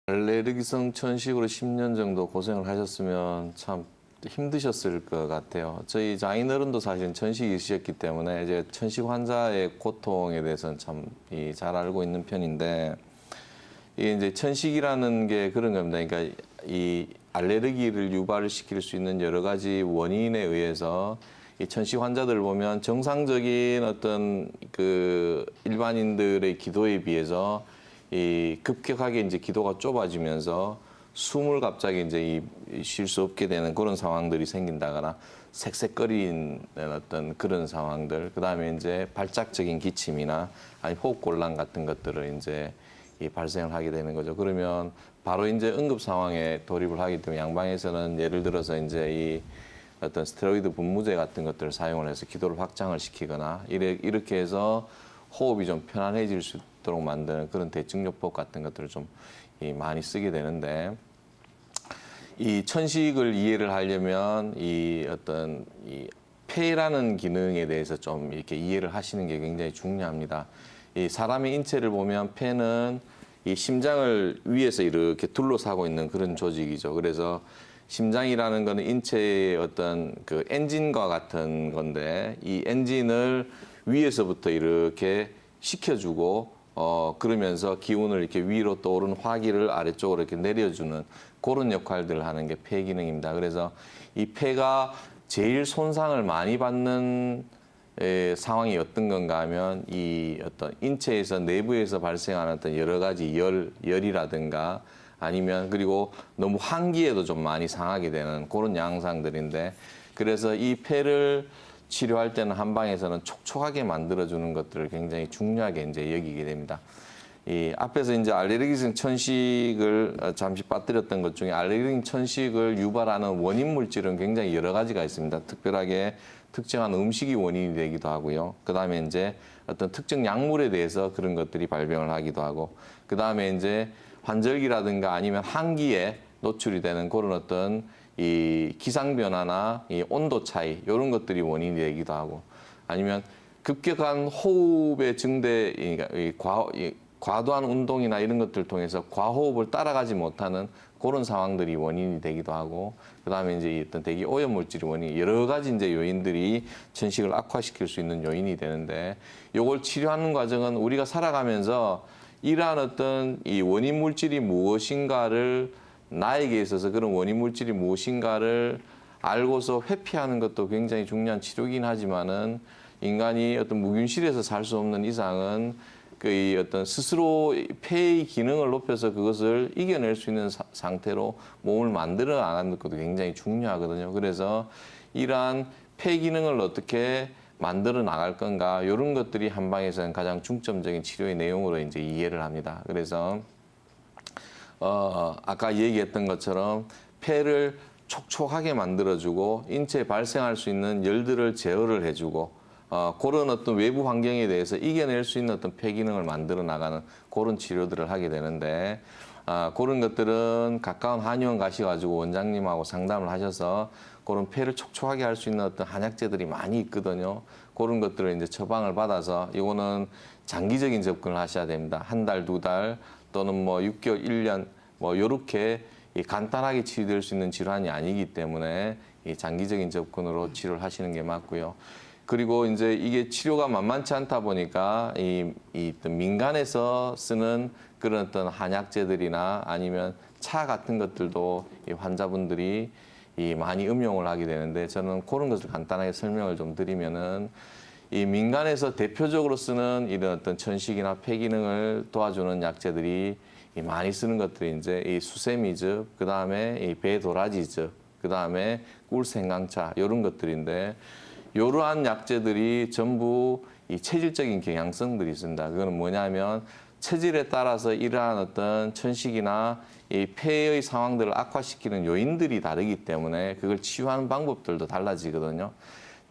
알레르기성 천식으로 10년 정도 고생을 하셨으면 참 힘드셨을 것 같아요. 저희 장인어른도 사실 천식이 있으셨기 때문에 이제 천식 환자의 고통에 대해서는 참 잘 알고 있는 편인데, 이게 이제 천식이라는 게 그런 겁니다. 그러니까 이 알레르기를 유발을 시킬 수 있는 여러 가지 원인에 의해서 이 천식 환자들을 보면 정상적인 어떤 그 일반인들의 기도에 비해서 이 급격하게 이제 기도가 좁아지면서 숨을 갑자기 이제 쉴 수 없게 되는 그런 상황들이 생긴다거나 색색거리는 어떤 그런 상황들, 그 다음에 이제 발작적인 기침이나 아니 호흡곤란 같은 것들을 이제 발생을 하게 되는 거죠. 그러면 바로 이제 응급 상황에 돌입을 하기 때문에 양방에서는 예를 들어서 이제 이 어떤 스테로이드 분무제 같은 것들을 사용을 해서 기도를 확장을 시키거나 이렇게 해서 호흡이 좀 편안해질 수 있도록 만드는 그런 대증요법 같은 것들을 좀 많이 쓰게 되는데, 이 천식을 이해를 하려면 이 어떤 이 폐라는 기능에 대해서 좀 이렇게 이해를 하시는 게 굉장히 중요합니다. 이 사람의 인체를 보면 폐는 이 심장을 위에서 이렇게 둘러싸고 있는 그런 조직이죠. 그래서 심장이라는 거는 인체의 어떤 그 엔진과 같은 건데, 이 엔진을 위에서부터 이렇게 식혀주고 그러면서 기운을 이렇게 위로 떠오르는 화기를 아래쪽으로 이렇게 내려주는 그런 역할들을 하는 게 폐 기능입니다. 그래서 이 폐가 제일 손상을 많이 받는 상황이 어떤 건가 하면 이 어떤 인체에서 내부에서 발생하는 어떤 여러 가지 열이라든가 아니면 그리고 너무 환기에도 좀 많이 상하게 되는 그런 양상들인데, 그래서 이 폐를 치료할 때는 한방에서는 촉촉하게 만들어주는 것들을 굉장히 중요하게 이제 여기게 됩니다. 이 앞에서 이제 알레르기성 천식을 잠시 빠뜨렸던 것 중에 알레르기성 천식을 유발하는 원인 물질은 굉장히 여러 가지가 있습니다. 특별하게 특정한 음식이 원인이 되기도 하고요. 그 다음에 이제 어떤 특정 약물에 대해서 그런 것들이 발병을 하기도 하고, 그 다음에 이제 환절기라든가 아니면 한기에 노출이 되는 그런 어떤 이 기상 변화나 이 온도 차이 이런 것들이 원인이 되기도 하고, 아니면 급격한 호흡의 증대, 그러니까 과도한 운동이나 이런 것들을 통해서 과호흡을 따라가지 못하는 그런 상황들이 원인이 되기도 하고, 그다음에 이제 어떤 대기 오염 물질이 원인, 여러 가지 이제 요인들이 천식을 악화시킬 수 있는 요인이 되는데, 이걸 치료하는 과정은 우리가 살아가면서 이러한 어떤 이 원인 물질이 무엇인가를, 나에게 있어서 그런 원인 물질이 무엇인가를 알고서 회피하는 것도 굉장히 중요한 치료이긴 하지만은, 인간이 어떤 무균실에서 살 수 없는 이상은 그 어떤 스스로 폐의 기능을 높여서 그것을 이겨낼 수 있는 상태로 몸을 만들어 나가는 것도 굉장히 중요하거든요. 그래서 이러한 폐 기능을 어떻게 만들어 나갈 건가, 이런 것들이 한방에서는 가장 중점적인 치료의 내용으로 이제 이해를 합니다. 그래서 아까 얘기했던 것처럼 폐를 촉촉하게 만들어주고 인체에 발생할 수 있는 열들을 제어를 해주고, 그런 어떤 외부 환경에 대해서 이겨낼 수 있는 어떤 폐 기능을 만들어 나가는 그런 치료들을 하게 되는데, 그런 것들은 가까운 한의원 가셔가지고 원장님하고 상담을 하셔서 그런 폐를 촉촉하게 할 수 있는 어떤 한약재들이 많이 있거든요. 그런 것들을 이제 처방을 받아서, 이거는 장기적인 접근을 하셔야 됩니다. 한 달, 두 달 또는 뭐 6개월, 1년 뭐 이렇게 간단하게 치료될 수 있는 질환이 아니기 때문에 이 장기적인 접근으로 치료를 하시는 게 맞고요. 그리고 이제 이게 치료가 만만치 않다 보니까 이 어떤 민간에서 쓰는 그런 어떤 한약재들이나 아니면 차 같은 것들도 이 환자분들이 많이 음용을 하게 되는데, 저는 그런 것을 간단하게 설명을 좀 드리면은, 이 민간에서 대표적으로 쓰는 이런 어떤 천식이나 폐 기능을 도와주는 약재들이 많이 쓰는 것들이 이제 이 수세미즙, 그 다음에 이 배도라지즙, 그 다음에 꿀생강차 이런 것들인데, 이러한 약재들이 전부 이 체질적인 경향성들이 있습니다. 그거는 뭐냐면 체질에 따라서 이러한 어떤 천식이나 이 폐의 상황들을 악화시키는 요인들이 다르기 때문에 그걸 치유하는 방법들도 달라지거든요.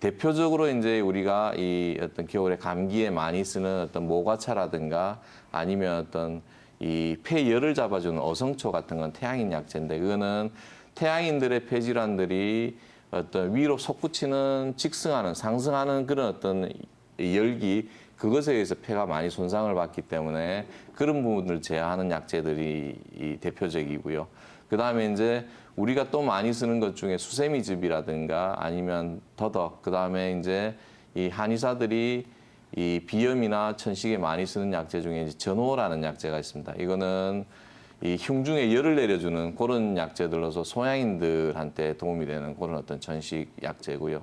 대표적으로 이제 우리가 이 어떤 겨울에 감기에 많이 쓰는 어떤 모과차라든가 아니면 어떤 이 폐열을 잡아주는 어성초 같은 건 태양인 약재인데, 그거는 태양인들의 폐질환들이 어떤 위로 솟구치는, 직승하는, 상승하는 그런 어떤 열기, 그것에 의해서 폐가 많이 손상을 받기 때문에 그런 부분을 제어하는 약재들이 이 대표적이고요. 그다음에 이제 우리가 또 많이 쓰는 것 중에 수세미즙이라든가 아니면 더덕, 그다음에 이제 이 한의사들이 이 비염이나 천식에 많이 쓰는 약재 중에 이제 전호라는 약재가 있습니다. 이거는 이 흉중에 열을 내려주는 그런 약재들로서 소양인들한테 도움이 되는 그런 어떤 천식 약재고요.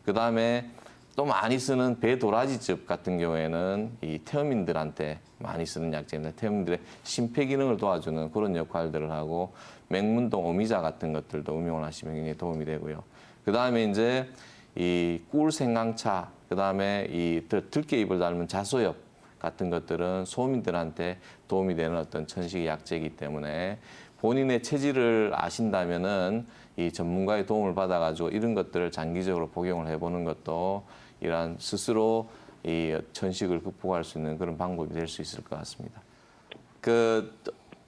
그다음에 또 많이 쓰는 배도라지즙 같은 경우에는 이 태음인들한테 많이 쓰는 약재인데 태음인들의 심폐 기능을 도와주는 그런 역할들을 하고 맹문동 오미자 같은 것들도 응용을 하시면 굉장히 도움이 되고요. 그다음에 이제 이 꿀 생강차, 그다음에 이 들깨잎을 닮은 자소엽 같은 것들은 소민들한테 도움이 되는 어떤 천식 약재이기 때문에 본인의 체질을 아신다면은 이 전문가의 도움을 받아가지고 이런 것들을 장기적으로 복용을 해보는 것도 이러한 스스로 이 천식을 극복할 수 있는 그런 방법이 될 수 있을 것 같습니다.